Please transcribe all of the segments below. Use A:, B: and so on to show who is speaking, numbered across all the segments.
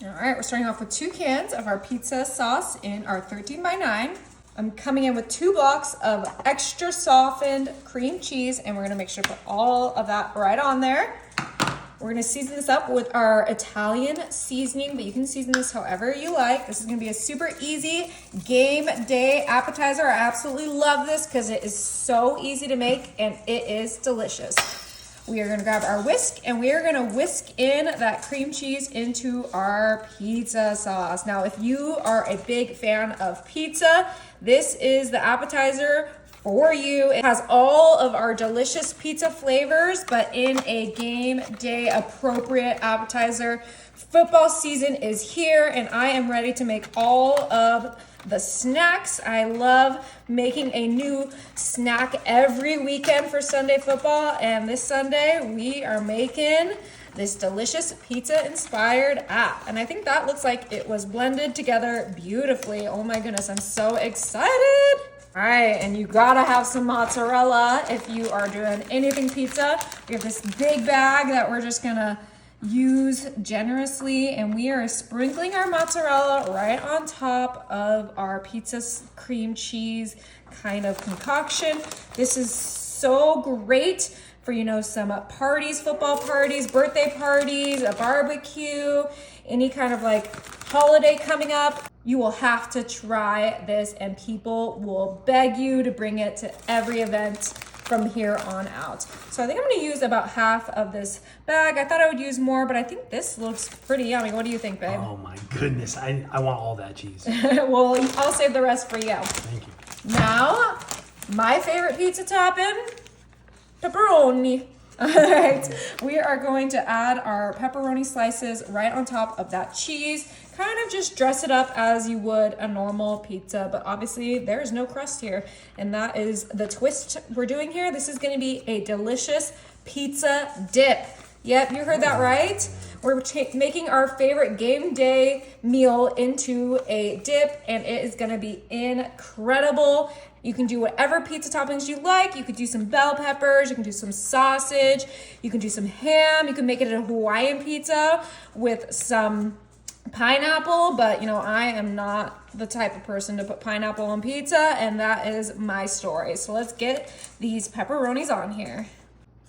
A: All right, we're starting off with 2 cans of our pizza sauce in our 13x9. I'm coming in with 2 blocks of extra softened cream cheese, and we're gonna make sure to put all of that right on there. We're gonna season this up with our Italian seasoning, but you can season this however you like. This is gonna be a super easy game day appetizer. I absolutely love this because it is so easy to make and it is delicious. We are gonna grab our whisk and we are gonna whisk in that cream cheese into our pizza sauce. Now, if you are a big fan of pizza, this is the appetizer for you. It has all of our delicious pizza flavors, but in a game day appropriate appetizer. Football season is here and I am ready to make all of the snacks. I love making a new snack every weekend for Sunday football, and this Sunday we are making this delicious pizza inspired app, and I think that looks like it was blended together beautifully. Oh my goodness, I'm so excited. All right, and you gotta have some mozzarella if you are doing anything pizza. We have this big bag that we're just gonna use generously, and we are sprinkling our mozzarella right on top of our pizza cream cheese kind of concoction. This is so great for, you know, some parties, football parties, birthday parties, a barbecue, any kind of like holiday coming up. You will have to try this and people will beg you to bring it to every event from here on out. So I think I'm gonna use about half of this bag. I thought I would use more, but I think this looks pretty yummy. What do you think, babe?
B: Oh my goodness, I want all that cheese.
A: Well, I'll save the rest for you.
B: Thank you.
A: Now, my favorite pizza topping, pepperoni. All right, we are going to add our pepperoni slices right on top of that cheese. Kind of just dress it up as you would a normal pizza, but obviously there's no crust here. And that is the twist we're doing here. This is gonna be a delicious pizza dip. Yep, you heard that right. We're making our favorite game day meal into a dip, and it is gonna be incredible. You can do whatever pizza toppings you like. You could do some bell peppers, you can do some sausage, you can do some ham, you can make it a Hawaiian pizza with some pineapple, but you know, I am not the type of person to put pineapple on pizza, and that is my story. So let's get these pepperonis on here.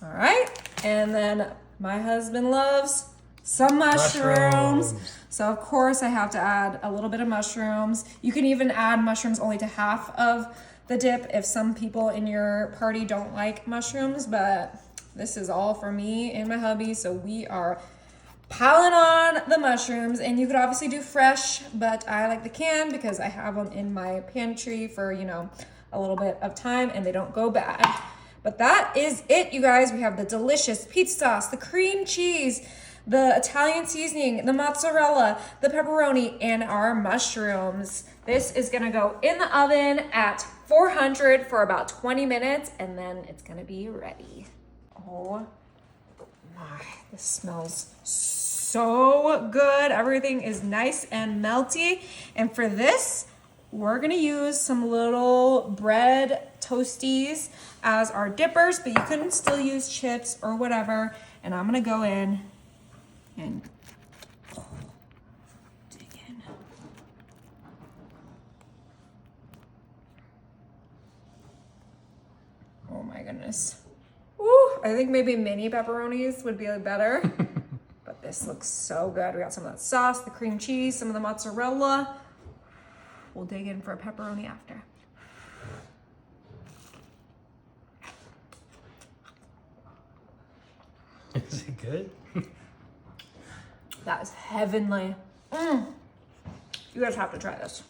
A: All right, and then my husband loves some mushrooms. So of course I have to add a little bit of mushrooms. You can even add mushrooms only to half of the dip if some people in your party don't like mushrooms, but this is all for me and my hubby, so we are piling on the mushrooms. And you could obviously do fresh, but I like the canned because I have them in my pantry for, you know, a little bit of time and they don't go bad. But that is it, you guys. We have the delicious pizza sauce, the cream cheese, the Italian seasoning, the mozzarella, the pepperoni, and our mushrooms. This is gonna go in the oven at 400 for about 20 minutes, and then it's gonna be ready. Oh my, this smells so good. Everything is nice and melty. And for this, we're gonna use some little bread toasties as our dippers, but you can still use chips or whatever. And I'm gonna go in and dig in. Oh my goodness. Woo, I think maybe mini pepperonis would be better, but this looks so good. We got some of that sauce, the cream cheese, some of the mozzarella. We'll dig in for a pepperoni after.
B: Is it good?
A: That is heavenly. You guys have to try this.